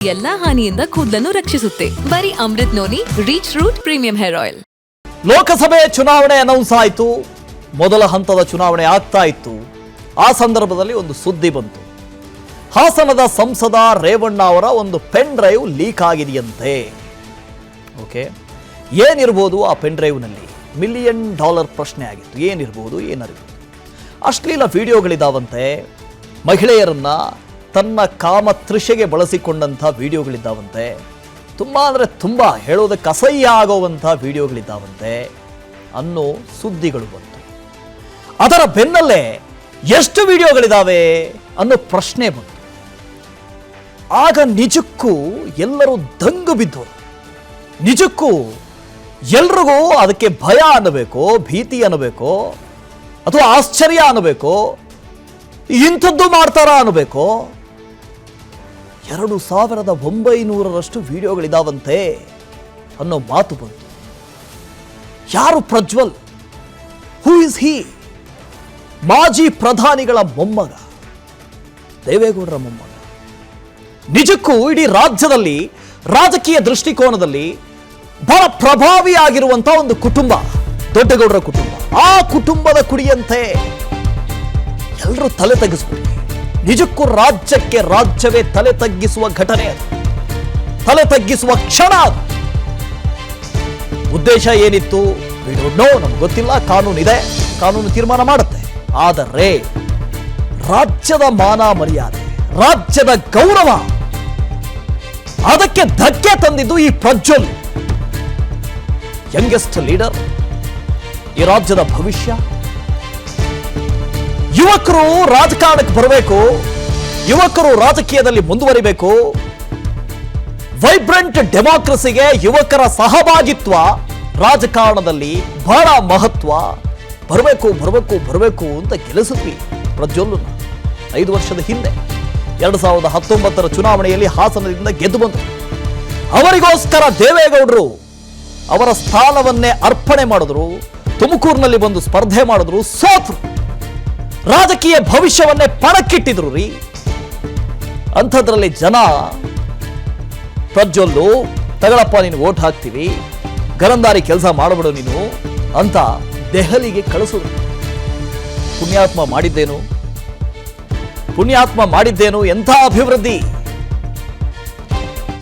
ಎಲ್ಲಾ ಹಾನಿಯಿಂದ ಕೂದಲನ್ನು ರಕ್ಷಿಸುತ್ತೆ. ಬರೀ Amrut noni reach root premium hair oil. ಲೋಕಸಭೆ ಚುನಾವಣೆ ಅನೌನ್ಸ್ ಆಯಿತು. ಮೊದಲ ಹಂತದ ಚುನಾವಣೆ ಆಗ್ತಾ ಇತ್ತು. ಆ ಸಂದರ್ಭದಲ್ಲಿ ಒಂದು ಸುದ್ದಿ ಬಂತು. ಹಾಸನದ ಸಂಸದ ರೇವಣ್ಣ ಅವರ ಒಂದು ಪೆನ್ ಡ್ರೈವ್ ಲೀಕ್ ಆಗಿದೆಯಂತೆ. ಓಕೆ, ಏನಿರ್ಬೋದು ಆ ಪೆನ್ ಡ್ರೈವ್ನಲ್ಲಿ? $1 ಮಿಲಿಯನ್ ಪ್ರಶ್ನೆ ಆಗಿತ್ತು. ಏನಿರ್ಬೋದು? ಅಶ್ಲೀಲ ವಿಡಿಯೋಗಳಿದ್ದಾವಂತೆ. ಮಹಿಳೆಯರನ್ನ ತನ್ನ ಕಾಮ ತೃಷೆಗೆ ಬಳಸಿಕೊಂಡಂಥ ವಿಡಿಯೋಗಳಿದ್ದಾವಂತೆ. ತುಂಬ ಅಂದರೆ ತುಂಬ ಹೇಳೋದಕ್ಕೆ ಅಸಹ್ಯ ಆಗುವಂಥ ವಿಡಿಯೋಗಳಿದ್ದಾವಂತೆ ಅನ್ನೋ ಸುದ್ದಿಗಳು ಬಂತು. ಅದರ ಬೆನ್ನಲ್ಲೇ ಎಷ್ಟು ವಿಡಿಯೋಗಳಿದ್ದಾವೆ ಅನ್ನೋ ಪ್ರಶ್ನೆ ಬಂತು. ಆಗ ನಿಜಕ್ಕೂ ಎಲ್ಲರೂ ದಂಗು ಬಿದ್ದವರು. ನಿಜಕ್ಕೂ ಎಲ್ರಿಗೂ ಅದಕ್ಕೆ ಭಯ ಅನ್ನಬೇಕೋ, ಭೀತಿ ಅನ್ನಬೇಕೋ, ಅಥವಾ ಆಶ್ಚರ್ಯ ಅನ್ನಬೇಕೋ, ಇಂಥದ್ದು ಮಾಡ್ತಾರಾ ಅನ್ನಬೇಕೋ. 2900ರಷ್ಟು ವಿಡಿಯೋಗಳಿದಾವಂತೆ ಅನ್ನೋ ಮಾತು ಬಂತು. ಯಾರು ಪ್ರಜ್ವಲ್? Who is he? ಮಾಜಿ ಪ್ರಧಾನಿಗಳ ಮೊಮ್ಮಗ, ದೇವೇಗೌಡರ ಮೊಮ್ಮಗ. ನಿಜಕ್ಕೂ ಇಡೀ ರಾಜ್ಯದಲ್ಲಿ ರಾಜಕೀಯ ದೃಷ್ಟಿಕೋನದಲ್ಲಿ ಬಹಳ ಪ್ರಭಾವಿಯಾಗಿರುವಂತಹ ಒಂದು ಕುಟುಂಬ ದೊಡ್ಡಗೌಡರ ಕುಟುಂಬ. ಆ ಕುಟುಂಬದ ಕುಡಿಯಂತೆ ಎಲ್ಲರೂ ತಲೆ ತಗ್ಗಿಸ್ಬಿಟ್ಟು, ನಿಜಕ್ಕೂ ರಾಜ್ಯಕ್ಕೆ ರಾಜ್ಯವೇ ತಲೆ ತಗ್ಗಿಸುವ ಘಟನೆ ಅದು, ತಲೆ ತಗ್ಗಿಸುವ ಕ್ಷಣ ಅದು. ಉದ್ದೇಶ ಏನಿತ್ತು ನಮ್ಗೆ ಗೊತ್ತಿಲ್ಲ. ಕಾನೂನಿದೆ, ಕಾನೂನು ತೀರ್ಮಾನ ಮಾಡುತ್ತೆ. ಆದರೆ ರಾಜ್ಯದ ಮಾನ ಮರ್ಯಾದೆ, ರಾಜ್ಯದ ಗೌರವ, ಅದಕ್ಕೆ ಧಕ್ಕೆ ತಂದಿದ್ದು ಈ ಪ್ರಜ್ವಲ್. ಯಂಗೆಸ್ಟ್ ಲೀಡರ್, ಈ ರಾಜ್ಯದ ಭವಿಷ್ಯ. ಯುವಕರು ರಾಜಕಾರಣಕ್ಕೆ ಬರಬೇಕು, ಯುವಕರು ರಾಜಕೀಯದಲ್ಲಿ ಮುಂದುವರಿಬೇಕು. ವೈಬ್ರೆಂಟ್ ಡೆಮಾಕ್ರಸಿಗೆ ಯುವಕರ ಸಹಭಾಗಿತ್ವ ರಾಜಕಾರಣದಲ್ಲಿ ಬಹಳ ಮಹತ್ವ. ಬರಬೇಕು ಅಂತ ಗೆಲ್ಲಿಸಿದ್ವಿ ಪ್ರಜ್ವಲ್ನ 5 ವರ್ಷದ ಹಿಂದೆ. 2019ರ ಚುನಾವಣೆಯಲ್ಲಿ ಹಾಸನದಿಂದ ಗೆದ್ದು ಬಂದರು. ಅವರಿಗೋಸ್ಕರ ದೇವೇಗೌಡರು ಅವರ ಸ್ಥಾನವನ್ನೇ ಅರ್ಪಣೆ ಮಾಡಿದ್ರು. ತುಮಕೂರಿನಲ್ಲಿ ಬಂದು ಸ್ಪರ್ಧೆ ಮಾಡಿದ್ರು, ಸೋತರು. ರಾಜಕೀಯ ಭವಿಷ್ಯವನ್ನೇ ಪಣಕ್ಕಿಟ್ಟಿದ್ರು ರೀ. ಅಂಥದ್ರಲ್ಲಿ ಜನ ಪ್ರಜ್ವಲ್ಲು, ತಗಳಪ್ಪ ನೀನು ವೋಟ್ ಹಾಕ್ತೀವಿ, ಗರಂದಾರಿ ಕೆಲಸ ಮಾಡಬಿಡು ನೀನು ಅಂತ ದೆಹಲಿಗೆ ಕಳಿಸಿದ್ರು. ಪುಣ್ಯಾತ್ಮ ಮಾಡಿದ್ದೇನು? ಎಂಥ ಅಭಿವೃದ್ಧಿ!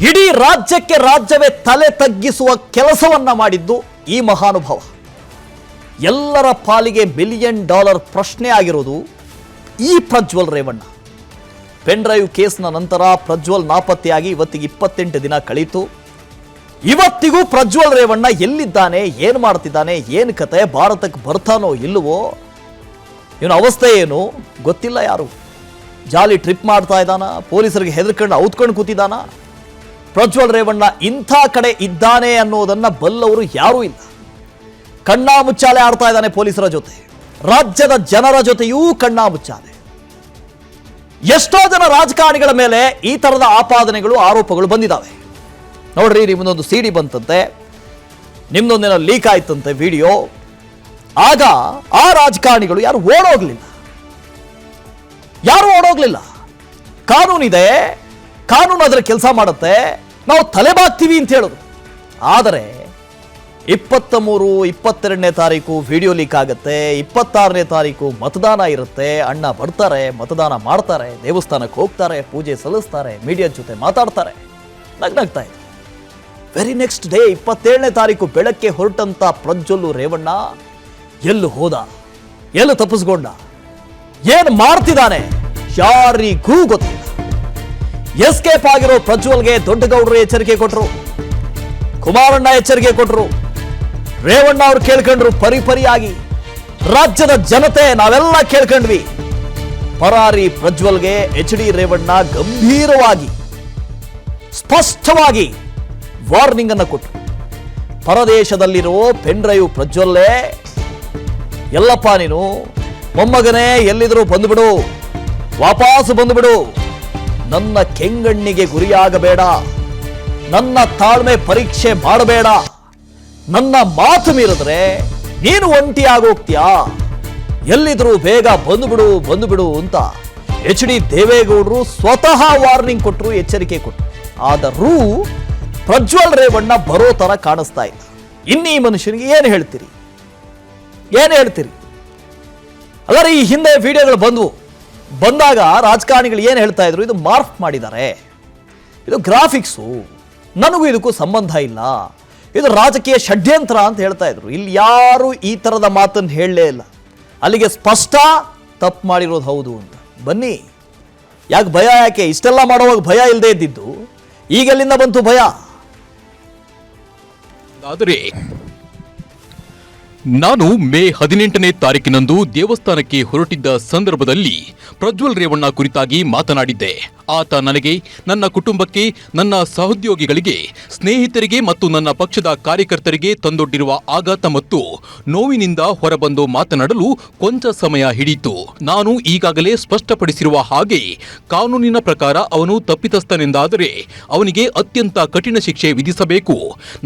ಇಡೀ ರಾಜ್ಯಕ್ಕೆ ರಾಜ್ಯವೇ ತಲೆ ತಗ್ಗಿಸುವ ಕೆಲಸವನ್ನ ಮಾಡಿದ್ದು ಈ ಮಹಾನುಭಾವ. ಎಲ್ಲರ ಪಾಲಿಗೆ $1 ಮಿಲಿಯನ್ ಪ್ರಶ್ನೆ ಆಗಿರೋದು ಈ ಪ್ರಜ್ವಲ್ ರೇವಣ್ಣ. ಪೆನ್ ಡ್ರೈವ್ ಕೇಸ್ನ ನಂತರ ಪ್ರಜ್ವಲ್ ನಾಪತ್ತೆಯಾಗಿ ಇವತ್ತಿಗೆ 28 ದಿನ ಕಳೀತು. ಇವತ್ತಿಗೂ ಪ್ರಜ್ವಲ್ ರೇವಣ್ಣ ಎಲ್ಲಿದ್ದಾನೆ, ಏನು ಮಾಡ್ತಿದ್ದಾನೆ, ಏನು ಕತೆ, ಭಾರತಕ್ಕೆ ಬರ್ತಾನೋ ಇಲ್ಲವೋ, ಇವನ ಅವಸ್ಥೆ ಏನು ಗೊತ್ತಿಲ್ಲ. ಯಾರು ಜಾಲಿ ಟ್ರಿಪ್ ಮಾಡ್ತಾ ಇದ್ದಾನ, ಪೊಲೀಸರಿಗೆ ಹೆದರ್ಕೊಂಡು ಔತ್ಕೊಂಡು ಕೂತಿದ್ದಾನ? ಪ್ರಜ್ವಲ್ ರೇವಣ್ಣ ಇಂಥ ಕಡೆ ಇದ್ದಾನೆ ಅನ್ನೋದನ್ನ ಬಲ್ಲವರು ಯಾರೂ ಇಲ್ಲ. ಕಣ್ಣಾಮುಚ್ಚಾಲೆ ಆಡ್ತಾ ಇದ್ದಾನೆ ಪೊಲೀಸರ ಜೊತೆ, ರಾಜ್ಯದ ಜನರ ಜೊತೆಯೂ ಕಣ್ಣಾಮುಚ್ಚಾಲೆ. ಎಷ್ಟೋ ಜನ ರಾಜಕಾರಣಿಗಳ ಮೇಲೆ ಈ ತರದ ಆಪಾದನೆಗಳು, ಆರೋಪಗಳು ಬಂದಿದ್ದಾವೆ. ನೋಡ್ರಿ, ನಿಮ್ಮದೊಂದು CD ಬಂತಂತೆ, ನಿಮ್ದೊಂದೇನೋ ಲೀಕ್ ಆಯ್ತಂತೆ ವಿಡಿಯೋ. ಆಗ ಆ ರಾಜಕಾರಣಿಗಳು ಯಾರು ಓಡೋಗ್ಲಿಲ್ಲ. ಕಾನೂನಿದೆ, ಕಾನೂನು ಅದರ ಕೆಲಸ ಮಾಡುತ್ತೆ, ನಾವು ತಲೆಬಾಗ್ತೀವಿ ಅಂತ ಹೇಳೋದು. ಆದರೆ 23, 22ನೇ ತಾರೀಕು ವಿಡಿಯೋ ಲೀಕ್ ಆಗುತ್ತೆ. 26ನೇ ತಾರೀಕು ಮತದಾನ ಇರುತ್ತೆ. ಅಣ್ಣ ಬರ್ತಾರೆ, ಮತದಾನ ಮಾಡ್ತಾರೆ, ದೇವಸ್ಥಾನಕ್ಕೆ ಹೋಗ್ತಾರೆ, ಪೂಜೆ ಸಲ್ಲಿಸ್ತಾರೆ, ಮೀಡಿಯಾ ಜೊತೆ ಮಾತಾಡ್ತಾರೆ, ನಗ್ನಗ್ತಾ ಇದೆ. ವೆರಿ ನೆಕ್ಸ್ಟ್ ಡೇ 27ನೇ ತಾರೀಕು ಬೆಳಗ್ಗೆ ಹೊರಟಂತ ಪ್ರಜ್ವಲ್ಲು ರೇವಣ್ಣ ಎಲ್ಲೂ ಹೋದ, ಎಲ್ಲೂ ತಪ್ಪಿಸ್ಕೊಂಡ, ಏನು ಮಾಡ್ತಿದ್ದಾನೆ ಯಾರಿಗೂ ಗೊತ್ತಿಲ್ಲ. ಎಸ್ಕೇಪ್ ಆಗಿರೋ ಪ್ರಜ್ವಲ್ಗೆ ದೊಡ್ಡಗೌಡರು ಎಚ್ಚರಿಕೆ ಕೊಟ್ಟರು, ಕುಮಾರಣ್ಣ ಎಚ್ಚರಿಕೆ ಕೊಟ್ಟರು, ರೇವಣ್ಣ ಅವರು ಕೇಳ್ಕೊಂಡ್ರು ಪರಿಪರಿಯಾಗಿ. ರಾಜ್ಯದ ಜನತೆ ನಾವೆಲ್ಲ ಕೇಳ್ಕೊಂಡ್ವಿ. ಪರಾರಿ ಪ್ರಜ್ವಲ್ಗೆ HD ರೇವಣ್ಣ ಗಂಭೀರವಾಗಿ, ಸ್ಪಷ್ಟವಾಗಿ ವಾರ್ನಿಂಗ್ ಅನ್ನು ಕೊಟ್ಟರು. ಪರದೇಶದಲ್ಲಿರೋ ಪೆನ್ ಡ್ರೈವ್ ಪ್ರಜ್ವಲ್ಲೇ, ಎಲ್ಲಪ್ಪ ನೀನು ಮೊಮ್ಮಗನೇ ಎಲ್ಲಿದ್ರು ಬಂದುಬಿಡು, ವಾಪಸ್ ಬಂದುಬಿಡು, ನನ್ನ ಕೆಂಗಣ್ಣಿಗೆ ಗುರಿಯಾಗಬೇಡ, ನನ್ನ ತಾಳ್ಮೆ ಪರೀಕ್ಷೆ ಮಾಡಬೇಡ, ನನ್ನ ಮಾತು ಮೀರಿದ್ರೆ ನೀನು ಒಂಟಿಯಾಗೋಗ್ತೀಯಾ, ಎಲ್ಲಿದ್ರು ಬೇಗ ಬಂದುಬಿಡು ಅಂತ HD ದೇವೇಗೌಡರು ಸ್ವತಃ ವಾರ್ನಿಂಗ್ ಕೊಟ್ಟರು, ಎಚ್ಚರಿಕೆ ಕೊಟ್ಟರು. ಆದರೂ ಪ್ರಜ್ವಲ್ ರೇವಣ್ಣ ಬರೋ ಥರ ಕಾಣಿಸ್ತಾ ಇಲ್ಲ. ಇನ್ನು ಈ ಮನುಷ್ಯನಿಗೆ ಏನು ಹೇಳ್ತೀರಿ? ಅಲ್ಲರಿ, ಈ ಹಿಂದೆ ವಿಡಿಯೋಗಳು ಬಂದಾಗ ರಾಜಕಾರಣಿಗಳು ಏನು ಹೇಳ್ತಾ ಇದ್ರು, ಇದು ಮಾರ್ಫ್ ಮಾಡಿದ್ದಾರೆ, ಇದು ಗ್ರಾಫಿಕ್ಸು, ನನಗೂ ಇದಕ್ಕೂ ಸಂಬಂಧ ಇಲ್ಲ, ಇದು ರಾಜಕೀಯ ಷಡ್ಯಂತ್ರ ಅಂತ ಹೇಳ್ತಾ ಇದ್ರು. ಇಲ್ಲಿ ಯಾರು ಈ ಥರದ ಮಾತನ್ನು ಹೇಳಲೇ ಇಲ್ಲ. ಅಲ್ಲಿಗೆ ಸ್ಪಷ್ಟ ತಪ್ಪು ಮಾಡಿರೋದು ಹೌದು ಅಂತ. ಬನ್ನಿ, ಯಾಕೆ ಭಯ? ಯಾಕೆ ಇಷ್ಟೆಲ್ಲ ಮಾಡುವಾಗ ಭಯ ಇಲ್ಲದೆ ಇದ್ದಿದ್ದು ಈಗೆಲ್ಲಿಂದ ಬಂತು ಭಯ? ಆದರೆ ನಾನು ಮೇ 18ನೇ ತಾರೀಕಿನಂದು ದೇವಸ್ಥಾನಕ್ಕೆ ಹೊರಟಿದ್ದ ಸಂದರ್ಭದಲ್ಲಿ ಪ್ರಜ್ವಲ್ ರೇವಣ್ಣ ಕುರಿತಾಗಿ ಮಾತನಾಡಿದ್ದೆ. ಆತ ನನಗೆ, ನನ್ನ ಕುಟುಂಬಕ್ಕೆ, ನನ್ನ ಸಹೋದ್ಯೋಗಿಗಳಿಗೆ, ಸ್ನೇಹಿತರಿಗೆ ಮತ್ತು ನನ್ನ ಪಕ್ಷದ ಕಾರ್ಯಕರ್ತರಿಗೆ ತಂದೊಡ್ಡಿರುವ ಆಘಾತ ಮತ್ತು ನೋವಿನಿಂದ ಹೊರಬಂದು ಮಾತನಾಡಲು ಕೊಂಚ ಸಮಯ ಹಿಡಿಯಿತು. ನಾನು ಈಗಾಗಲೇ ಸ್ಪಷ್ಟಪಡಿಸಿರುವ ಹಾಗೆ ಕಾನೂನಿನ ಪ್ರಕಾರ ಅವನು ತಪ್ಪಿತಸ್ಥನೆಂದಾದರೆ ಅವನಿಗೆ ಅತ್ಯಂತ ಕಠಿಣ ಶಿಕ್ಷೆ ವಿಧಿಸಬೇಕು.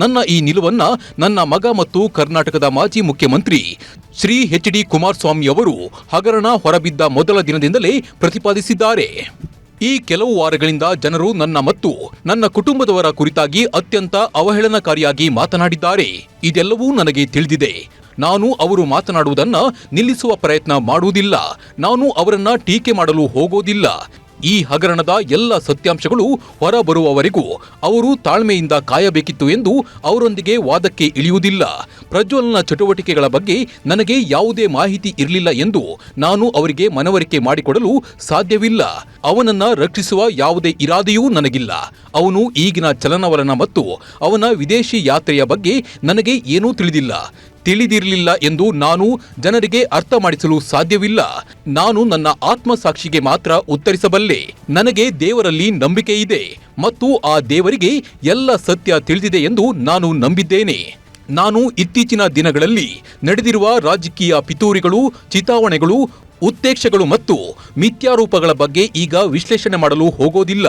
ನನ್ನ ಈ ನಿಲುವನ್ನ ನನ್ನ ಮಗ ಮತ್ತು ಕರ್ನಾಟಕದ ಮಾಜಿ ಮುಖ್ಯಮಂತ್ರಿ ಶ್ರೀ ಎಚ್.ಡಿ. ಕುಮಾರಸ್ವಾಮಿ ಅವರು ಹಗರಣ ಹೊರಬಿದ್ದ ಮೊದಲ ದಿನದಿಂದಲೇ ಪ್ರತಿಪಾದಿಸಿದ್ದಾರೆ. ಈ ಕೆಲವು ವಾರಗಳಿಂದ ಜನರು ನನ್ನ ಮತ್ತು ನನ್ನ ಕುಟುಂಬದವರ ಕುರಿತಾಗಿ ಅತ್ಯಂತ ಅವಹೇಳನಕಾರಿಯಾಗಿ ಮಾತನಾಡಿದ್ದಾರೆ. ಇದೆಲ್ಲವೂ ನನಗೆ ತಿಳಿದಿದೆ. ನಾನು ಅವರು ಮಾತನಾಡುವುದನ್ನ ನಿಲ್ಲಿಸುವ ಪ್ರಯತ್ನ ಮಾಡುವುದಿಲ್ಲ. ನಾನು ಅವರನ್ನ ಟೀಕೆ ಮಾಡಲು ಹೋಗೋದಿಲ್ಲ. ಈ ಹಗರಣದ ಎಲ್ಲ ಸತ್ಯಾಂಶಗಳು ಹೊರಬರುವವರೆಗೂ ಅವರು ತಾಳ್ಮೆಯಿಂದ ಕಾಯಬೇಕಿತ್ತು ಎಂದು ಅವರೊಂದಿಗೆ ವಾದಕ್ಕೆ ಇಳಿಯುವುದಿಲ್ಲ. ಪ್ರಜ್ವಲ್ನ ಚಟುವಟಿಕೆಗಳ ಬಗ್ಗೆ ನನಗೆ ಯಾವುದೇ ಮಾಹಿತಿ ಇರಲಿಲ್ಲ ಎಂದು ನಾನು ಅವರಿಗೆ ಮನವರಿಕೆ ಮಾಡಿಕೊಡಲು ಸಾಧ್ಯವಿಲ್ಲ. ಅವನನ್ನ ರಕ್ಷಿಸುವ ಯಾವುದೇ ಇರಾದೆಯೂ ನನಗಿಲ್ಲ. ಅವನು ಈಗಿನ ಚಲನವಲನ ಮತ್ತು ಅವನ ವಿದೇಶಿ ಯಾತ್ರೆಯ ಬಗ್ಗೆ ನನಗೆ ಏನೂ ತಿಳಿದಿರಲಿಲ್ಲ ಎಂದು ನಾನು ಜನರಿಗೆ ಅರ್ಥ ಮಾಡಿಸಲು ಸಾಧ್ಯವಿಲ್ಲ. ನಾನು ನನ್ನ ಆತ್ಮಸಾಕ್ಷಿಗೆ ಮಾತ್ರ ಉತ್ತರಿಸಬಲ್ಲೆ. ನನಗೆ ದೇವರಲ್ಲಿ ನಂಬಿಕೆ ಇದೆ ಮತ್ತು ಆ ದೇವರಿಗೆ ಎಲ್ಲ ಸತ್ಯ ತಿಳಿದಿದೆ ಎಂದು ನಾನು ನಂಬಿದ್ದೇನೆ. ನಾನು ಇತ್ತೀಚಿನ ದಿನಗಳಲ್ಲಿ ನಡೆದಿರುವ ರಾಜಕೀಯ ಪಿತೂರಿಗಳು, ಚಿತಾವಣೆಗಳು, ಉತ್ತೇಕ್ಷಗಳು ಮತ್ತು ಮಿಥ್ಯಾರೂಪಗಳ ಬಗ್ಗೆ ಈಗ ವಿಶ್ಲೇಷಣೆ ಮಾಡಲು ಹೋಗೋದಿಲ್ಲ.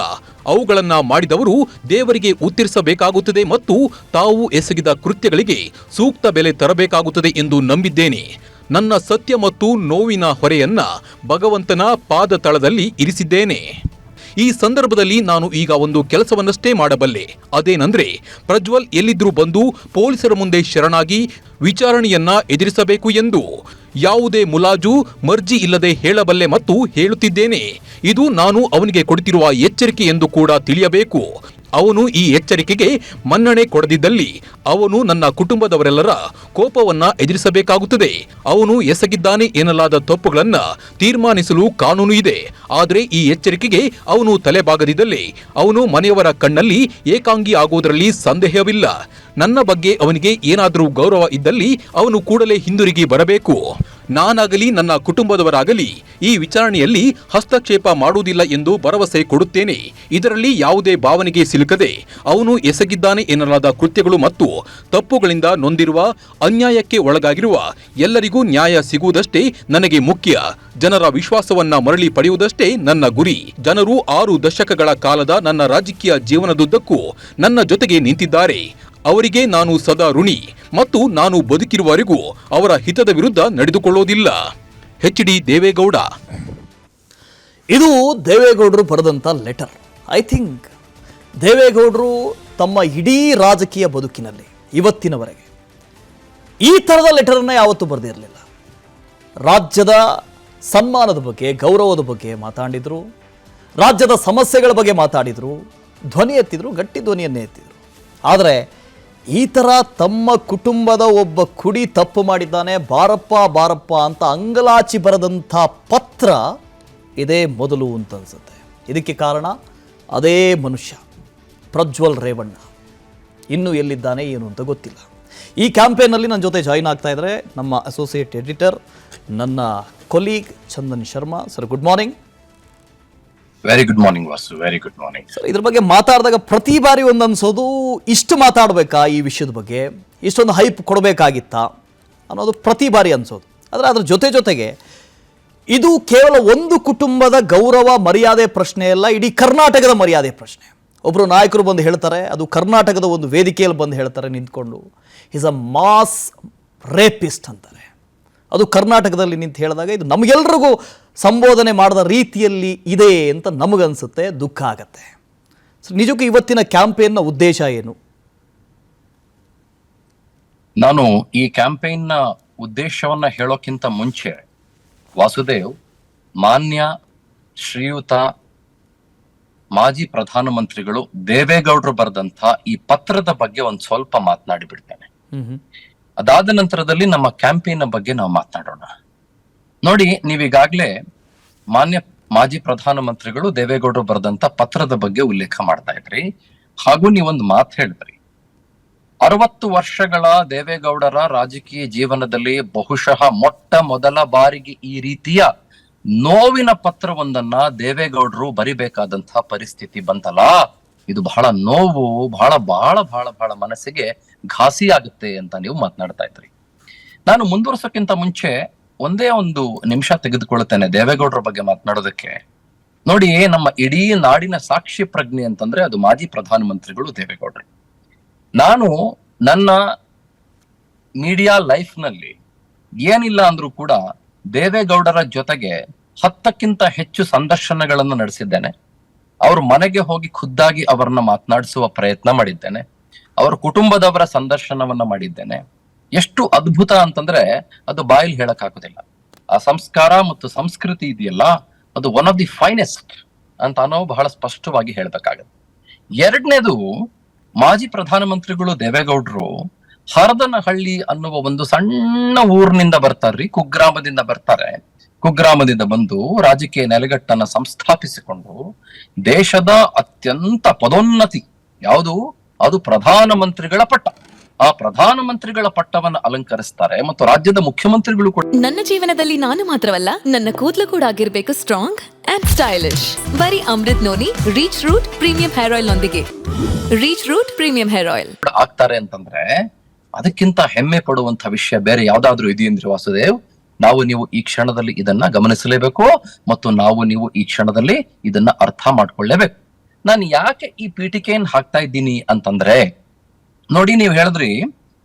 ಅವುಗಳನ್ನ ಮಾಡಿದವರು ದೇವರಿಗೆ ಉತ್ತರಿಸಬೇಕಾಗುತ್ತದೆ ಮತ್ತು ತಾವು ಎಸಗಿದ ಕೃತ್ಯಗಳಿಗೆ ಸೂಕ್ತ ಬೆಲೆ ತರಬೇಕಾಗುತ್ತದೆ ಎಂದು ನಂಬಿದ್ದೇನೆ. ನನ್ನ ಸತ್ಯ ಮತ್ತು ನೋವಿನ ಹೊರೆಯನ್ನ ಭಗವಂತನ ಪಾದ ತಳದಲ್ಲಿ ಇರಿಸಿದ್ದೇನೆ. ಈ ಸಂದರ್ಭದಲ್ಲಿ ನಾನು ಈಗ ಒಂದು ಕೆಲಸವನ್ನಷ್ಟೇ ಮಾಡಬಲ್ಲೆ. ಅದೇನೆಂದ್ರೆ ಪ್ರಜ್ವಲ್ ಎಲ್ಲಿದ್ರೂ ಬಂದು ಪೊಲೀಸರ ಮುಂದೆ ಶರಣಾಗಿ ವಿಚಾರಣೆಯನ್ನ ಎದುರಿಸಬೇಕು ಎಂದು ಯಾವುದೇ ಮುಲಾಜು ಮರ್ಜಿ ಇಲ್ಲದೆ ಹೇಳಬಲ್ಲೆ ಮತ್ತು ಹೇಳುತ್ತಿದ್ದೇನೆ. ಇದು ನಾನು ಅವನಿಗೆ ಕೊಡುತ್ತಿರುವ ಎಚ್ಚರಿಕೆ ಎಂದು ಕೂಡ ತಿಳಿಯಬೇಕು. ಅವನು ಈ ಎಚ್ಚರಿಕೆಗೆ ಮನ್ನಣೆ ಕೊಡದಿದ್ದಲ್ಲಿ ಅವನು ನನ್ನ ಕುಟುಂಬದವರೆಲ್ಲರ ಕೋಪವನ್ನ ಎದುರಿಸಬೇಕಾಗುತ್ತದೆ. ಅವನು ಎಸಗಿದ್ದಾನೆ ಎನ್ನಲಾದ ತಪ್ಪುಗಳನ್ನ ತೀರ್ಮಾನಿಸಲು ಕಾನೂನು ಇದೆ. ಆದರೆ ಈ ಎಚ್ಚರಿಕೆಗೆ ಅವನು ತಲೆಬಾಗದಿದ್ದಲ್ಲಿ ಅವನು ಮನೆಯವರ ಕಣ್ಣಲ್ಲಿ ಏಕಾಂಗಿ ಆಗುವುದರಲ್ಲಿ ಸಂದೇಹವಿಲ್ಲ. ನನ್ನ ಬಗ್ಗೆ ಅವನಿಗೆ ಏನಾದರೂ ಗೌರವ ಇದ್ದಲ್ಲಿ ಅವನು ಕೂಡಲೇ ಹಿಂದಿರುಗಿ ಬರಬೇಕು. ನಾನಾಗಲಿ ನನ್ನ ಕುಟುಂಬದವರಾಗಲಿ ಈ ವಿಚಾರಣೆಯಲ್ಲಿ ಹಸ್ತಕ್ಷೇಪ ಮಾಡುವುದಿಲ್ಲ ಎಂದು ಭರವಸೆ ಕೊಡುತ್ತೇನೆ. ಇದರಲ್ಲಿ ಯಾವುದೇ ಭಾವನೆಗೆ ಸಿಲುಕದೆ ಅವನು ಎಸಗಿದ್ದಾನೆ ಎನ್ನಲಾದ ಕೃತ್ಯಗಳು ಮತ್ತು ತಪ್ಪುಗಳಿಂದ ನೊಂದಿರುವ, ಅನ್ಯಾಯಕ್ಕೆ ಒಳಗಾಗಿರುವ ಎಲ್ಲರಿಗೂ ನ್ಯಾಯ ಸಿಗುವುದಷ್ಟೇ ನನಗೆ ಮುಖ್ಯ. ಜನರ ವಿಶ್ವಾಸವನ್ನ ಮರಳಿ ಪಡೆಯುವುದಷ್ಟೇ ನನ್ನ ಗುರಿ. ಜನರು 6 ದಶಕಗಳ ಕಾಲದ ನನ್ನ ರಾಜಕೀಯ ಜೀವನದುದ್ದಕ್ಕೂ ನನ್ನ ಜೊತೆಗೆ ನಿಂತಿದ್ದಾರೆ. ಅವರಿಗೆ ನಾನು ಸದಾ ಋಣಿ ಮತ್ತು ನಾನು ಬದುಕಿರುವವರೆಗೂ ಅವರ ಹಿತದ ವಿರುದ್ಧ ನಡೆದುಕೊಳ್ಳೋದಿಲ್ಲ. ಎಚ್.ಡಿ. ದೇವೇಗೌಡ. ಇದು ದೇವೇಗೌಡರು ಬರೆದಂಥ ಲೆಟರ್. ಐ ಥಿಂಕ್ ದೇವೇಗೌಡರು ತಮ್ಮ ಇಡೀ ರಾಜಕೀಯ ಬದುಕಿನಲ್ಲಿ ಇವತ್ತಿನವರೆಗೆ ಈ ಥರದ ಲೆಟರನ್ನು ಯಾವತ್ತೂ ಬರೆದಿರಲಿಲ್ಲ. ರಾಜ್ಯದ ಸನ್ಮಾನದ ಬಗ್ಗೆ, ಗೌರವದ ಬಗ್ಗೆ ಮಾತಾಡಿದ್ರು, ರಾಜ್ಯದ ಸಮಸ್ಯೆಗಳ ಬಗ್ಗೆ ಮಾತಾಡಿದ್ರು, ಧ್ವನಿ ಎತ್ತಿದ್ರು, ಗಟ್ಟಿ ಧ್ವನಿಯನ್ನೇ ಎತ್ತಿದ್ರು. ಆದರೆ ಈ ಥರ ತಮ್ಮ ಕುಟುಂಬದ ಒಬ್ಬ ಕುಡಿ ತಪ್ಪು ಮಾಡಿದ್ದಾನೆ, ಬಾರಪ್ಪ ಅಂತ ಅಂಗಲಾಚಿ ಬರೆದಂಥ ಪತ್ರ ಇದೇ ಮೊದಲು ಅಂತ ಅನ್ಸುತ್ತೆ. ಇದಕ್ಕೆ ಕಾರಣ ಅದೇ ಮನುಷ್ಯ ಪ್ರಜ್ವಲ್ ರೇವಣ್ಣ. ಇನ್ನೂ ಎಲ್ಲಿದ್ದಾನೆ ಏನು ಅಂತ ಗೊತ್ತಿಲ್ಲ. ಈ ಕ್ಯಾಂಪೇನಲ್ಲಿ ನನ್ನ ಜೊತೆ ಜಾಯಿನ್ ಆಗ್ತಾ ಇದ್ದಾರೆ ನಮ್ಮ ಅಸೋಸಿಯೇಟ್ ಎಡಿಟರ್, ನನ್ನ colleague Chandan Sharma. Sir, good morning. Very good morning Vasu, very good morning. Sir, ಇದ್ರ ಬಗ್ಗೆ ಮಾತಾಡಿದಾಗ ಪ್ರತಿ ಬಾರಿ ಒಂದು ಅನ್ಸೋದು, ಇಷ್ಟು ಮಾತಾಡಬೇಕಾ ಈ ವಿಷಯದ ಬಗ್ಗೆ, ಇಷ್ಟೊಂದು ಹೈಪ್ ಕೊಡಬೇಕಾಗಿತ್ತಾ ಅನ್ನೋದು ಪ್ರತಿ ಬಾರಿ ಅನ್ಸೋದು. ಆದರೆ ಅದ್ರ ಜೊತೆಗೆ ಇದು ಕೇವಲ ಒಂದು ಕುಟುಂಬದ ಗೌರವ ಮರ್ಯಾದೆ ಪ್ರಶ್ನೆ ಅಲ್ಲ, ಇಡೀ ಕರ್ನಾಟಕದ ಮರ್ಯಾದೆ ಪ್ರಶ್ನೆ. ಒಬ್ಬರು ನಾಯಕರು ಬಂದು ಹೇಳ್ತಾರೆ, ಅದು ಕರ್ನಾಟಕದ ಒಂದು ವೇದಿಕೆಯಲ್ಲಿ ಬಂದು ಹೇಳ್ತಾರೆ ನಿಂತ್ಕೊಂಡು, ಈಸ್ ಅ ಮಾಸ್ ರೇಪಿಸ್ಟ್ ಅಂತಾರೆ. ಅದು ಕರ್ನಾಟಕದಲ್ಲಿ ನಿಂತು ಹೇಳಿದಾಗ ಇದು ನಮಗೆಲ್ರಿಗೂ ಸಂಬೋಧನೆ ಮಾಡಿದ ರೀತಿಯಲ್ಲಿ ಇದೆ ಅಂತ ನಮಗನ್ಸುತ್ತೆ, ದುಃಖ ಆಗತ್ತೆ. ನಿಜಕ್ಕೂ ಇವತ್ತಿನ ಕ್ಯಾಂಪೇನ್ನ ಉದ್ದೇಶ ಏನು? ನಾನು ಈ ಕ್ಯಾಂಪೇನ್ನ ಉದ್ದೇಶವನ್ನ ಹೇಳೋಕ್ಕಿಂತ ಮುಂಚೆ ವಾಸುದೇವ್ ಮಾನ್ಯ ಶ್ರೀಯುತ ಮಾಜಿ ಪ್ರಧಾನಮಂತ್ರಿಗಳು ದೇವೇಗೌಡರು ಬರೆದಂತ ಈ ಪತ್ರದ ಬಗ್ಗೆ ಒಂದ್ ಸ್ವಲ್ಪ ಮಾತನಾಡಿ ಬಿಡ್ತೇನೆ. ಅದಾದ ನಂತರದಲ್ಲಿ ನಮ್ಮ ಕ್ಯಾಂಪೇನ್ ಬಗ್ಗೆ ನಾವು ಮಾತನಾಡೋಣ. ನೋಡಿ, ನೀವೀಗಾಗ್ಲೇ ಮಾನ್ಯ ಮಾಜಿ ಪ್ರಧಾನಮಂತ್ರಿಗಳು ದೇವೇಗೌಡರು ಬರೆದಂತ ಪತ್ರದ ಬಗ್ಗೆ ಉಲ್ಲೇಖ ಮಾಡ್ತಾ ಇದ್ರಿ. ಹಾಗೂ ನೀವೊಂದು ಮಾತು ಹೇಳಿದ್ರಿ, 60 ವರ್ಷಗಳ ದೇವೇಗೌಡರ ರಾಜಕೀಯ ಜೀವನದಲ್ಲಿ ಬಹುಶಃ ಮೊಟ್ಟ ಮೊದಲ ಬಾರಿಗೆ ಈ ರೀತಿಯ ನೋವಿನ ಪತ್ರವೊಂದನ್ನ ದೇವೇಗೌಡರು ಬರಿಬೇಕಾದಂತಹ ಪರಿಸ್ಥಿತಿ ಬಂತಲ್ಲ, ಇದು ಬಹಳ ನೋವು, ಬಹಳ ಬಹಳ ಬಹಳ ಬಹಳ ಮನಸ್ಸಿಗೆ ಘಾಸಿ ಆಗುತ್ತೆ ಅಂತ ನೀವು ಮಾತನಾಡ್ತಾ ಇದ್ರಿ. ನಾನು ಮುಂದುವರ್ಸೋಕ್ಕಿಂತ ಮುಂಚೆ ಒಂದೇ ಒಂದು ನಿಮಿಷ ತೆಗೆದುಕೊಳ್ಳುತ್ತೇನೆ ದೇವೇಗೌಡರ ಬಗ್ಗೆ ಮಾತನಾಡೋದಕ್ಕೆ. ನೋಡಿ, ನಮ್ಮ ಇಡೀ ನಾಡಿನ ಸಾಕ್ಷಿ ಪ್ರಜ್ಞೆ ಅಂತಂದ್ರೆ ಅದು ಮಾಜಿ ಪ್ರಧಾನಮಂತ್ರಿಗಳು ದೇವೇಗೌಡರು. ನಾನು ನನ್ನ ಮೀಡಿಯಾ ಲೈಫ್ ನಲ್ಲಿ ಏನಿಲ್ಲ ಅಂದ್ರೂ ಕೂಡ ದೇವೇಗೌಡರ ಜೊತೆಗೆ 10ಕ್ಕಿಂತ ಹೆಚ್ಚು ಸಂದರ್ಶನಗಳನ್ನು ನಡೆಸಿದ್ದೇನೆ. ಅವ್ರ ಮನೆಗೆ ಹೋಗಿ ಖುದ್ದಾಗಿ ಅವರನ್ನ ಮಾತನಾಡಿಸುವ ಪ್ರಯತ್ನ ಮಾಡಿದ್ದೇನೆ. ಅವರ ಕುಟುಂಬದವರ ಸಂದರ್ಶನವನ್ನ ಮಾಡಿದ್ದೇನೆ. ಎಷ್ಟು ಅದ್ಭುತ ಅಂತಂದ್ರೆ ಅದು ಬಾಯಲ್ಲಿ ಹೇಳಕ್ ಆಗೋದಿಲ್ಲ. ಆ ಸಂಸ್ಕಾರ ಮತ್ತು ಸಂಸ್ಕೃತಿ ಇದೆಯಲ್ಲ, ಅದು ಒನ್ ಆಫ್ ದಿ ಫೈನೆಸ್ಟ್ ಅಂತ ನಾವು ಬಹಳ ಸ್ಪಷ್ಟವಾಗಿ ಹೇಳ್ಬೇಕಾಗತ್ತೆ. ಎರಡನೇದು, ಮಾಜಿ ಪ್ರಧಾನಮಂತ್ರಿಗಳು ದೇವೇಗೌಡರು ಹರದನಹಳ್ಳಿ ಅನ್ನುವ ಒಂದು ಸಣ್ಣ ಊರಿನಿಂದ ಬರ್ತಾರ್ರಿ, ಕುಗ್ರಾಮದಿಂದ ಬರ್ತಾರೆ. ಕುಗ್ರಾಮದಿಂದ ಬಂದು ರಾಜಕೀಯ ನೆಲೆಗಟ್ಟನ್ನ ಸಂಸ್ಥಾಪಿಸಿಕೊಂಡು ದೇಶದ ಅತ್ಯಂತ ಪದೋನ್ನತಿ ಯಾವುದು, ಅದು ಪ್ರಧಾನಮಂತ್ರಿಗಳ ಪಟ್ಟ. ಆ ಪ್ರಧಾನಮಂತ್ರಿಗಳ ಪಟ್ಟವನ್ನು ಅಲಂಕರಿಸ್ತಾರೆ ಮತ್ತು ರಾಜ್ಯದ ಮುಖ್ಯಮಂತ್ರಿಗಳು ಕೂಡ. ನನ್ನ ಜೀವನದಲ್ಲಿ ನಾನು ಮಾತ್ರವಲ್ಲ, ನನ್ನ ಕೂದಲು ಕೂಡ ಆಗಿರ್ಬೇಕು ಸ್ಟ್ರಾಂಗ್ ಅಂಡ್ ಸ್ಟೈಲಿಶ್. ಬರೀ Amrut noni reach root premium hair oil ನೊಂದಿಗೆ. Reach root premium hair oil ಆಗ್ತಾರೆ ಅಂತಂದ್ರೆ ಅದಕ್ಕಿಂತ ಹೆಮ್ಮೆ ಪಡುವಂತ ವಿಷಯ ಬೇರೆ ಯಾವ್ದಾದ್ರು ಇದೆಯಂದ್ರೆ ವಾಸುದೇವ್, ನಾವು ನೀವು ಈ ಕ್ಷಣದಲ್ಲಿ ಇದನ್ನ ಗಮನಿಸಲೇಬೇಕು ಮತ್ತು ನಾವು ನೀವು ಈ ಕ್ಷಣದಲ್ಲಿ ಇದನ್ನ ಅರ್ಥ ಮಾಡ್ಕೊಳ್ಳೇಬೇಕು. ನಾನು ಯಾಕೆ ಈ ಪೀಠಿಕೆಯನ್ನು ಹಾಕ್ತಾ ಇದ್ದೀನಿ ಅಂತಂದ್ರೆ, ನೋಡಿ, ನೀವು ಹೇಳಿದ್ರಿ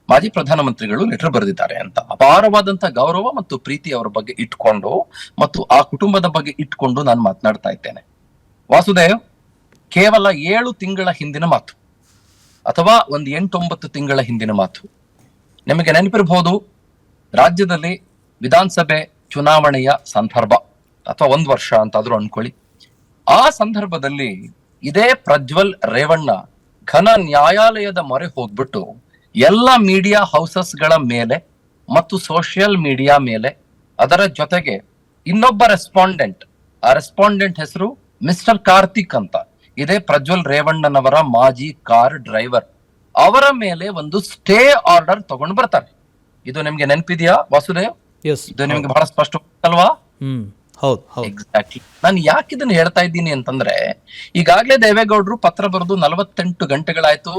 ಮಾಜಿ ಪ್ರಧಾನಮಂತ್ರಿಗಳು ಲೆಟರ್ ಬರೆದಿದ್ದಾರೆ ಅಂತ. ಅಪಾರವಾದಂತ ಗೌರವ ಮತ್ತು ಪ್ರೀತಿ ಅವರ ಬಗ್ಗೆ ಇಟ್ಕೊಂಡು ಮತ್ತು ಆ ಕುಟುಂಬದ ಬಗ್ಗೆ ಇಟ್ಕೊಂಡು ನಾನು ಮಾತನಾಡ್ತಾ ಇದ್ದೇನೆ. ವಾಸುದೇವ್, ಕೇವಲ 7 ತಿಂಗಳ ಹಿಂದಿನ ಮಾತು ಅಥವಾ ಒಂದು 8-9 ತಿಂಗಳ ಹಿಂದಿನ ಮಾತು. ನಿಮಗೆ ನೆನಪಿರಬಹುದು, ರಾಜ್ಯದಲ್ಲಿ ವಿಧಾನಸಭೆ ಚುನಾವಣೆಯ ಸಂದರ್ಭ ಅಥವಾ 1 ವರ್ಷ ಅಂತಾದ್ರೂ ಅನ್ಕೊಳ್ಳಿ. ಆ ಸಂದರ್ಭದಲ್ಲಿ ಇದೇ ಪ್ರಜ್ವಲ್ ರೇವಣ್ಣ ಘನ ನ್ಯಾಯಾಲಯದ ಮೊರೆ ಹೋಗ್ಬಿಟ್ಟು ಎಲ್ಲ ಮೀಡಿಯಾ ಹೌಸಸ್ ಗಳ ಮೇಲೆ ಮತ್ತು ಸೋಷಿಯಲ್ ಮೀಡಿಯಾ ಮೇಲೆ, ಅದರ ಜೊತೆಗೆ ಇನ್ನೊಬ್ಬ ರೆಸ್ಪಾಂಡೆಂಟ್, ಆ ರೆಸ್ಪಾಂಡೆಂಟ್ ಹೆಸರು ಮಿಸ್ಟರ್ ಕಾರ್ತಿಕ್ ಅಂತ, ಇದೇ ಪ್ರಜ್ವಲ್ ರೇವಣ್ಣನವರ ಮಾಜಿ ಕಾರ್ ಡ್ರೈವರ್, ಅವರ ಮೇಲೆ ಒಂದು ಸ್ಟೇ ಆರ್ಡರ್ ತಗೊಂಡು ಬರ್ತಾರೆ. ಇದು ನಿಮ್ಗೆ ನೆನಪಿದ್ಯಾ ವಾಸುದೇವ್? ಇದು ನಿಮ್ಗೆ ಬಹಳ ಸ್ಪಷ್ಟ ಅಲ್ವಾ? ಎಕ್ಸಾಕ್ಟ್ಲಿ. ನಾನು ಯಾಕೆ ಇದನ್ನ ಹೇಳ್ತಾ ಇದ್ದೀನಿ ಅಂತಂದ್ರೆ, ಈಗಾಗಲೇ ದೇವೇಗೌಡರು ಪತ್ರ ಬರೆದು 48 ಗಂಟೆಗಳಾಯ್ತು.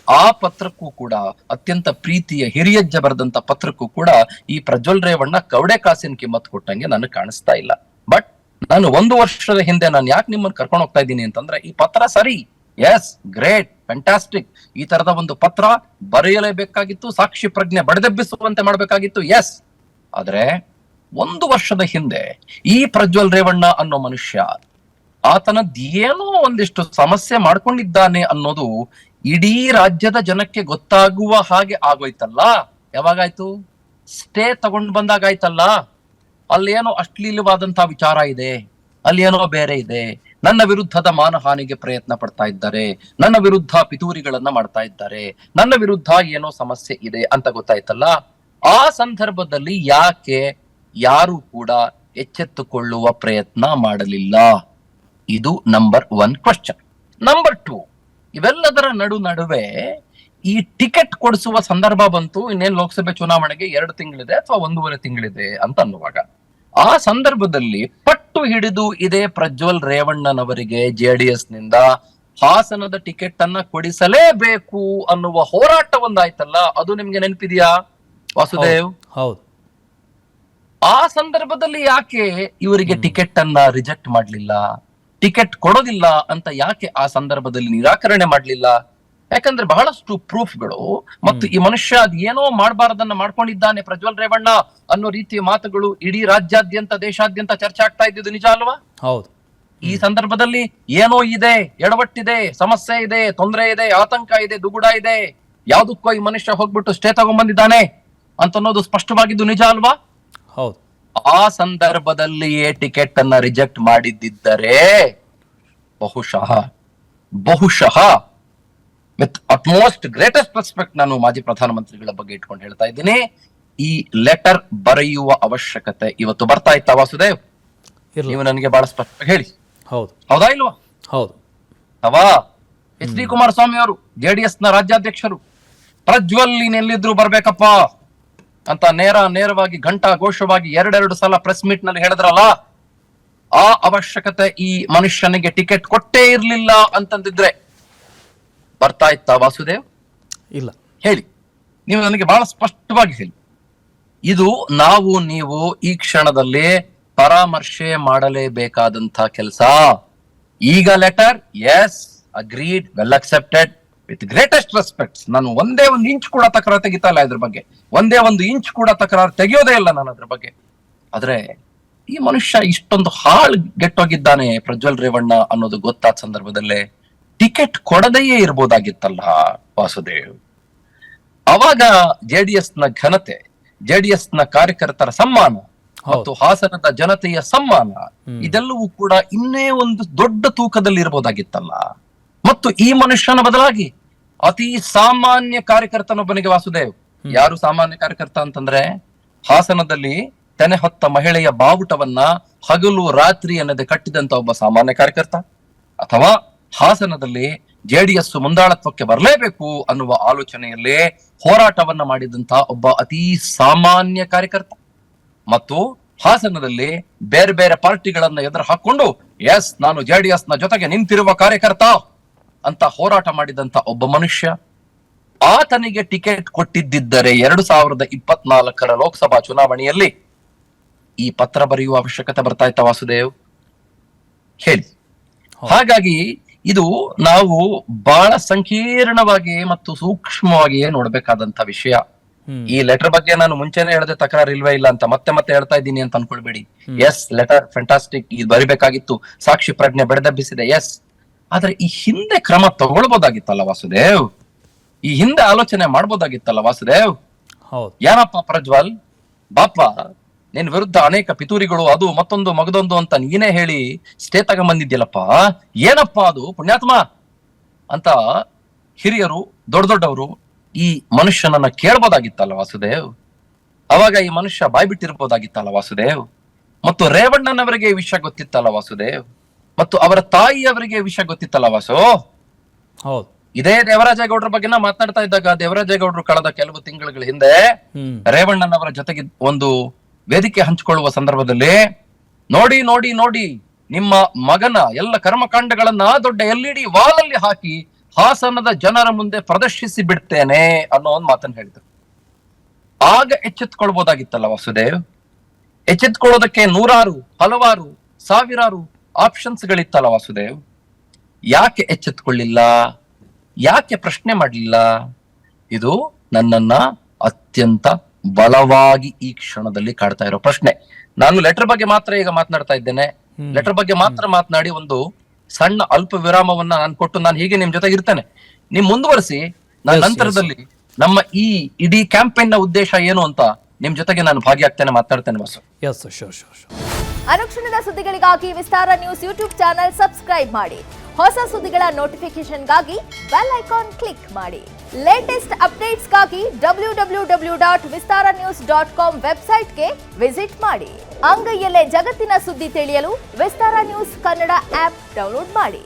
ಆ ಪತ್ರಕ್ಕೂ ಕೂಡ, ಅತ್ಯಂತ ಪ್ರೀತಿಯ ಹಿರಿಯಜ್ಜ ಬರೆದಂತ ಪತ್ರಕ್ಕೂ ಕೂಡ ಈ ಪ್ರಜ್ವಲ್ ರೇವಣ್ಣ ಕವಡೆ ಕಾಸಿನ ಕಿಮ್ಮತ್ ಕೊಟ್ಟಂಗೆ ನನಗೆ ಕಾಣಿಸ್ತಾ ಇಲ್ಲ. ಬಟ್ ನಾನು 1 ವರ್ಷದ ಹಿಂದೆ ನಾನು ಯಾಕೆ ನಿಮ್ಮನ್ನು ಕರ್ಕೊಂಡು ಹೋಗ್ತಾ ಇದ್ದೀನಿ ಅಂತಂದ್ರೆ, ಈ ಪತ್ರ ಸರಿ, ಎಸ್, ಗ್ರೇಟ್, ಫ್ಯಾಂಟಾಸ್ಟಿಕ್, ಈ ತರದ ಒಂದು ಪತ್ರ ಬರೆಯಲೇಬೇಕಾಗಿತ್ತು, ಸಾಕ್ಷಿ ಪ್ರಜ್ಞೆ ಬಡದೆಬ್ಬಿಸುವಂತೆ ಮಾಡ್ಬೇಕಾಗಿತ್ತು, ಎಸ್. ಆದ್ರೆ 1 ವರ್ಷದ ಹಿಂದೆ ಈ ಪ್ರಜ್ವಲ್ ರೇವಣ್ಣ ಅನ್ನೋ ಮನುಷ್ಯ ಆತನದ್ದೇನೋ ಒಂದಿಷ್ಟು ಸಮಸ್ಯೆ ಮಾಡ್ಕೊಂಡಿದ್ದಾನೆ ಅನ್ನೋದು ಇಡೀ ರಾಜ್ಯದ ಜನಕ್ಕೆ ಗೊತ್ತಾಗುವ ಹಾಗೆ ಆಗೋಯ್ತಲ್ಲ. ಯಾವಾಗಾಯ್ತು? ಸ್ಟೇ ತಗೊಂಡ್ ಬಂದಾಗಾಯ್ತಲ್ಲ. ಅಲ್ಲೇನೋ ಅಶ್ಲೀಲವಾದಂತ ವಿಚಾರ ಇದೆ, ಅಲ್ಲಿ ಏನೋ ಬೇರೆ ಇದೆ, ನನ್ನ ವಿರುದ್ಧದ ಮಾನಹಾನಿಗೆ ಪ್ರಯತ್ನ ಪಡ್ತಾ ಇದ್ದಾರೆ, ನನ್ನ ವಿರುದ್ಧ ಪಿತೂರಿಗಳನ್ನ ಮಾಡ್ತಾ ಇದ್ದಾರೆ, ನನ್ನ ವಿರುದ್ಧ ಏನೋ ಸಮಸ್ಯೆ ಇದೆ ಅಂತ ಗೊತ್ತಾಯ್ತಲ್ಲ. ಆ ಸಂದರ್ಭದಲ್ಲಿ ಯಾಕೆ ಯಾರು ಕೂಡ ಎಚ್ಚೆತ್ತುಕೊಳ್ಳುವ ಪ್ರಯತ್ನ ಮಾಡಲಿಲ್ಲ? ಇದು ನಂಬರ್ 1 ಕ್ವಶನ್. ನಂಬರ್ 2, ಇವೆಲ್ಲದರ ನಡುವೆ ಈ ಟಿಕೆಟ್ ಕೊಡಿಸುವ ಸಂದರ್ಭ ಬಂತು. ಇನ್ನೇನು ಲೋಕಸಭೆ ಚುನಾವಣೆಗೆ 2 ತಿಂಗಳಿದೆ ಅಥವಾ 1.5 ತಿಂಗಳಿದೆ ಅಂತ ಅನ್ನುವಾಗ, ಆ ಸಂದರ್ಭದಲ್ಲಿ ಪಟ್ಟು ಹಿಡಿದು ಇದೇ ಪ್ರಜ್ವಲ್ ರೇವಣ್ಣನವರಿಗೆ JDS ನಿಂದ ಹಾಸನದ ಟಿಕೆಟ್ ಅನ್ನ ಕೊಡಿಸಲೇಬೇಕು ಅನ್ನುವ ಹೋರಾಟ ಒಂದಾಯ್ತಲ್ಲ, ಅದು ನಿಮ್ಗೆ ನೆನಪಿದೆಯಾ ವಾಸುದೇವ್? ಹೌದು. ಆ ಸಂದರ್ಭದಲ್ಲಿ ಯಾಕೆ ಇವರಿಗೆ ಟಿಕೆಟ್ ಅನ್ನ ರಿಜೆಕ್ಟ್ ಮಾಡ್ಲಿಲ್ಲ, ಟಿಕೆಟ್ ಕೊಡೋದಿಲ್ಲ ಅಂತ ಯಾಕೆ ಆ ಸಂದರ್ಭದಲ್ಲಿ ನಿರಾಕರಣೆ ಮಾಡ್ಲಿಲ್ಲ? ಯಾಕಂದ್ರೆ ಬಹಳಷ್ಟು ಪ್ರೂಫ್ಗಳು ಮತ್ತು ಈ ಮನುಷ್ಯ ಅದ್ ಏನೋ ಮಾಡಬಾರದನ್ನ ಮಾಡ್ಕೊಂಡಿದ್ದಾನೆ ಪ್ರಜ್ವಲ್ ರೇವಣ್ಣ ಅನ್ನೋ ರೀತಿಯ ಮಾತುಗಳು ಇಡೀ ರಾಜ್ಯಾದ್ಯಂತ ದೇಶಾದ್ಯಂತ ಚರ್ಚೆ ಆಗ್ತಾ ಇದ್ದಿದ್ದು ನಿಜ ಅಲ್ವಾ? ಹೌದು. ಈ ಸಂದರ್ಭದಲ್ಲಿ ಏನೋ ಇದೆ, ಎಡವಟ್ಟಿದೆ, ಸಮಸ್ಯೆ ಇದೆ, ತೊಂದರೆ ಇದೆ, ಆತಂಕ ಇದೆ, ದುಗುಡ ಇದೆ, ಯಾವ್ದಕ್ಕೋ ಈ ಮನುಷ್ಯ ಹೋಗ್ಬಿಟ್ಟು ಸ್ಟೇ ತಗೊಂಡ್ಬಂದಿದ್ದಾನೆ ಅಂತ ಅನ್ನೋದು ಸ್ಪಷ್ಟವಾಗಿದ್ದು ನಿಜ ಅಲ್ವಾ? ಹೌದು. ಆ ಸಂದರ್ಭದಲ್ಲಿಯೇ ಟಿಕೆಟ್ ಅನ್ನ ರಿಜೆಕ್ಟ್ ಮಾಡಿದ್ದರೆ ಬಹುಶಃ ವಿತ್ ಅಟ್ಮೋಸ್ಟ್ ಗ್ರೇಟೆಸ್ಟ್ ರೆಸ್ಪೆಕ್ಟ್ ನಾನು ಮಾಜಿ ಪ್ರಧಾನಮಂತ್ರಿಗಳ ಬಗ್ಗೆ ಇಟ್ಕೊಂಡು ಹೇಳ್ತಾ ಇದ್ದೀನಿ, ಈ ಲೆಟರ್ ಬರೆಯುವ ಅವಶ್ಯಕತೆ ಇವತ್ತು ಬರ್ತಾ ಇತ್ತ ವಾಸುದೇವ್? ನೀವು ನನಗೆ ಬಹಳ ಸ್ಪಷ್ಟ ಹೇಳಿ. ಹೌದು. ಹೌದಾ ಇಲ್ವಾ? ಹೌದು. ಅಥವಾ ಎಚ್ ಡಿ ಕುಮಾರಸ್ವಾಮಿ ಅವರು ಜೆಡಿಎಸ್ ನ ರಾಜ್ಯಾಧ್ಯಕ್ಷರು ಪ್ರಜ್ವಲ್ ಎಲ್ಲಿದ್ರು ಬರ್ಬೇಕಪ್ಪ ಅಂತ ನೇರವಾಗಿ ಘಂಟಾ ಘೋಷವಾಗಿ 2 ಸಲ ಪ್ರೆಸ್ ಮೀಟ್ ನಲ್ಲಿ ಹೇಳಿದ್ರಲ್ಲ, ಆ ಅವಶ್ಯಕತೆ ಈ ಮನುಷ್ಯನಿಗೆ ಟಿಕೆಟ್ ಕೊಟ್ಟೇ ಇರ್ಲಿಲ್ಲ ಅಂತಂದಿದ್ರೆ ಬರ್ತಾ ಇತ್ತ ವಾಸುದೇವ್? ಇಲ್ಲ. ಹೇಳಿ, ನೀವು ನನಗೆ ಬಹಳ ಸ್ಪಷ್ಟವಾಗಿ ಹೇಳಿ. ಇದು ನೀವು ಈ ಕ್ಷಣದಲ್ಲಿ ಪರಾಮರ್ಶೆ ಮಾಡಲೇಬೇಕಾದಂತ ಕೆಲಸ. ಈಗ letter as agreed, well accepted, with greatest respects. ನಾನು ಒಂದೇ ಒಂದು ಇಂಚ್ ಕೂಡ ತಕರಾರು ತೆಗಿತಾ ಇಲ್ಲ ಇದ್ರ ಬಗ್ಗೆ, ಒಂದೇ ಒಂದು ಇಂಚ್ ಕೂಡ ತಕರಾರು ತೆಗೆಯೋದೇ ಇಲ್ಲ ನಾನು ಅದ್ರ ಬಗ್ಗೆ. ಆದ್ರೆ ಈ ಮನುಷ್ಯ ಇಷ್ಟೊಂದು ಹಾಳು ಗೆಟ್ಟೋಗಿದ್ದಾನೆ ಪ್ರಜ್ವಲ್ ರೇವಣ್ಣ ಅನ್ನೋದು ಗೊತ್ತಾದ ಸಂದರ್ಭದಲ್ಲೇ ಟಿಕೆಟ್ ಕೊಡದೆಯೇ ಇರ್ಬೋದಾಗಿತ್ತಲ್ಲ ವಾಸುದೇವ್. ಅವಾಗ ಜೆಡಿಎಸ್ ನ ಘನತೆ, ಜೆಡಿಎಸ್ ನ ಕಾರ್ಯಕರ್ತರ ಸಮ್ಮಾನ ಮತ್ತು ಹಾಸನದ ಜನತೆಯ ಸಮ್ಮಾನ ಇದೆಲ್ಲವೂ ಕೂಡ ಇನ್ನೇ ಒಂದು ದೊಡ್ಡ ತೂಕದಲ್ಲಿ ಇರಬಹುದಾಗಿತ್ತಲ್ಲ. ಮತ್ತು ಈ ಮನುಷ್ಯನ ಬದಲಾಗಿ ಅತಿ ಸಾಮಾನ್ಯ ಕಾರ್ಯಕರ್ತನೊಬ್ಬನಿಗೆ ವಾಸುದೇವ್, ಯಾರು ಸಾಮಾನ್ಯ ಕಾರ್ಯಕರ್ತ ಅಂತಂದ್ರೆ ಹಾಸನದಲ್ಲಿ ತೆನೆ ಹೊತ್ತ ಮಹಿಳೆಯ ಬಾವುಟವನ್ನ ಹಗಲು ರಾತ್ರಿ ಅನ್ನದೆ ಕಟ್ಟಿದಂತ ಒಬ್ಬ ಸಾಮಾನ್ಯ ಕಾರ್ಯಕರ್ತ, ಅಥವಾ ಹಾಸನದಲ್ಲಿ ಜೆಡಿಎಸ್ ಮುಂದಾಳತ್ವಕ್ಕೆ ಬರಲೇಬೇಕು ಅನ್ನುವ ಆಲೋಚನೆಯಲ್ಲೇ ಹೋರಾಟವನ್ನ ಮಾಡಿದಂತ ಒಬ್ಬ ಅತಿ ಸಾಮಾನ್ಯ ಕಾರ್ಯಕರ್ತ, ಮತ್ತು ಹಾಸನದಲ್ಲಿ ಬೇರೆ ಬೇರೆ ಪಾರ್ಟಿಗಳನ್ನ ಎದುರು ಹಾಕೊಂಡು ಎಸ್ ನಾನು ಜೆಡಿಎಸ್ ನ ಜೊತೆಗೆ ನಿಂತಿರುವ ಕಾರ್ಯಕರ್ತ ಅಂತ ಹೋರಾಟ ಮಾಡಿದಂತ ಒಬ್ಬ ಮನುಷ್ಯ, ಆತನಿಗೆ ಟಿಕೆಟ್ ಕೊಟ್ಟಿದ್ದರೆ 2024 ಲೋಕಸಭಾ ಚುನಾವಣೆಯಲ್ಲಿ ಈ ಪತ್ರ ಬರೆಯುವ ಅವಶ್ಯಕತೆ ಬರ್ತಾ ಇತ್ತ ವಾಸುದೇವ್? ಹೇಳಿ. ಹಾಗಾಗಿ ಇದು ನಾವು ಬಹಳ ಸಂಕೀರ್ಣವಾಗಿ ಮತ್ತು ಸೂಕ್ಷ್ಮವಾಗಿ ನೋಡ್ಬೇಕಾದಂತ ವಿಷಯ. ಈ ಲೆಟರ್ ಬಗ್ಗೆ ನಾನು ಮುಂಚೆನೆ ಹೇಳಿದೆ ತಕರಾರು ಇಲ್ವೇ ಇಲ್ಲ ಅಂತ, ಮತ್ತೆ ಹೇಳ್ತಾ ಇದ್ದೀನಿ ಅಂತ ಅನ್ಕೊಳ್ಬೇಡಿ. ಎಸ್, ಲೆಟರ್ ಫ್ಯಾಂಟಾಸ್ಟಿಕ್, ಇದು ಬರಿಬೇಕಾಗಿತ್ತು, ಸಾಕ್ಷಿ ಪ್ರಜ್ಞೆ ಬೆಳೆದೆಬ್ಬಿಸಿದೆ, ಎಸ್. ಆದ್ರೆ ಈ ಹಿಂದೆ ಕ್ರಮ ತಗೊಳ್ಬೋದಾಗಿತ್ತಲ್ಲ ವಾಸುದೇವ್, ಈ ಹಿಂದೆ ಆಲೋಚನೆ ಮಾಡ್ಬೋದಾಗಿತ್ತಲ್ಲ ವಾಸುದೇವ್. ಏನಪ್ಪ ಪ್ರಜ್ವಲ್, ಬಾಪ ನಿನ್ ವಿರುದ್ಧ ಅನೇಕ ಪಿತೂರಿಗಳು, ಅದು ಮತ್ತೊಂದು ಮಗದೊಂದು ಅಂತ ನೀನೇ ಹೇಳಿ ಸ್ಟೇ ತಗೊಂಬಂದಿದ್ಯಲ್ಲಪ್ಪ, ಏನಪ್ಪ ಅದು ಪುಣ್ಯಾತ್ಮ ಅಂತ ಹಿರಿಯರು ದೊಡ್ಡವರು ಈ ಮನುಷ್ಯನನ್ನ ಕೇಳ್ಬೋದಾಗಿತ್ತಲ್ಲ ವಾಸುದೇವ್. ಅವಾಗ ಈ ಮನುಷ್ಯ ಬಾಯ್ಬಿಟ್ಟಿರ್ಬೋದಾಗಿತ್ತಲ್ಲ ವಾಸುದೇವ್. ಮತ್ತು ರೇವಣ್ಣನವರಿಗೆ ಈ ವಿಷಯ ಗೊತ್ತಿತ್ತಲ್ಲ ವಾಸುದೇವ್, ಮತ್ತು ಅವರ ತಾಯಿಯವರಿಗೆ ವಿಷಯ ಗೊತ್ತಿತ್ತಲ್ಲ ವಾಸು. ಇದೇ ದೇವರಾಜೇಗೌಡರ ಬಗ್ಗೆ ಮಾತನಾಡ್ತಾ ಇದ್ದಾಗ, ದೇವರಾಜೇಗೌಡರು ಕಳೆದ ಕೆಲವು ತಿಂಗಳ ಹಿಂದೆ ರೇವಣ್ಣನವರ ಜೊತೆಗೆ ಒಂದು ವೇದಿಕೆ ಹಂಚಿಕೊಳ್ಳುವ ಸಂದರ್ಭದಲ್ಲಿ ನೋಡಿ ನೋಡಿ ನೋಡಿ ನಿಮ್ಮ ಮಗನ ಎಲ್ಲ ಕರ್ಮಕಾಂಡಗಳನ್ನ ದೊಡ್ಡ LED ವಾಲಲ್ಲಿ ಹಾಕಿ ಹಾಸನದ ಜನರ ಮುಂದೆ ಪ್ರದರ್ಶಿಸಿ ಬಿಡ್ತೇನೆ ಅನ್ನೋ ಒಂದು ಮಾತನ್ನು ಹೇಳಿದ್ರು. ಆಗ ಎಚ್ಚೆತ್ಕೊಳ್ಬೋದಾಗಿತ್ತಲ್ಲ ವಾಸುದೇವ್. ಎಚ್ಚೆತ್ಕೊಳ್ಳೋದಕ್ಕೆ ಹಲವಾರು ಸಾವಿರಾರು ಆಪ್ಷನ್ಸ್ ಗಳಿತ್ತಲ್ಲ ವಾಸುದೇವ್. ಯಾಕೆ ಎಚ್ಚೆತ್ಕೊಳ್ಳಿಲ್ಲ? ಯಾಕೆ ಪ್ರಶ್ನೆ ಮಾಡಲಿಲ್ಲ? ಇದು ನನ್ನನ್ನ ಅತ್ಯಂತ ಬಲವಾಗಿ ಈ ಕ್ಷಣದಲ್ಲಿ ಕಾಡ್ತಾ ಇರೋ ಪ್ರಶ್ನೆ. ನಾನು ಲೆಟರ್ ಬಗ್ಗೆ ಮಾತ್ರ ಈಗ ಮಾತನಾಡ್ತಾ ಇದ್ದೇನೆ. ಲೆಟರ್ ಬಗ್ಗೆ ಮಾತ್ರ ಮಾತನಾಡಿ ಒಂದು ಸಣ್ಣ ಅಲ್ಪ ವಿರಾಮವನ್ನ ನಾನು ಕೊಟ್ಟು ನಾನು ಹೀಗೆ ನಿಮ್ ಜೊತೆ ಇರ್ತೇನೆ. ನಿಮ್ ಮುಂದುವರಿಸಿ, ನಾನು ನಂತರದಲ್ಲಿ ನಮ್ಮ ಈ ಇಡೀ ಕ್ಯಾಂಪೇನ್ ನ ಉದ್ದೇಶ ಏನು ಅಂತ ನಿಮ್ ಜೊತೆಗೆ ನಾನು ಭಾಗಿಯಾಗ್ತೇನೆ, ಮಾತನಾಡ್ತೇನೆ ಬಸ್. ಅನುಕ್ಷಣದ ಸುದ್ದಿಗಳಿಗಾಗಿ ವಿಸ್ತಾರ ನ್ಯೂಸ್ ಯೂಟ್ಯೂಬ್ ಚಾನೆಲ್ ಸಬ್ಸ್ಕ್ರೈಬ್ ಮಾಡಿ. ಹೊಸ ಸುದ್ದಿಗಳ ನೋಟಿಫಿಕೇಶನ್ಗಾಗಿ ಬೆಲ್ ಐಕಾನ್ ಕ್ಲಿಕ್ ಮಾಡಿ. ಲೇಟೆಸ್ಟ್ ಅಪ್ಡೇಟ್ಸ್ಗಾಗಿ www.vistaranews.com ವೆಬ್ಸೈಟ್ಗೆ ವಿಸಿಟ್ ಮಾಡಿ. ಅಂಗೈಯಲ್ಲೇ ಜಗತ್ತಿನ ಸುದ್ದಿ ತಿಳಿಯಲು ವಿಸ್ತಾರ ನ್ಯೂಸ್ ಕನ್ನಡ ಆಪ್ ಡೌನ್ಲೋಡ್ ಮಾಡಿ.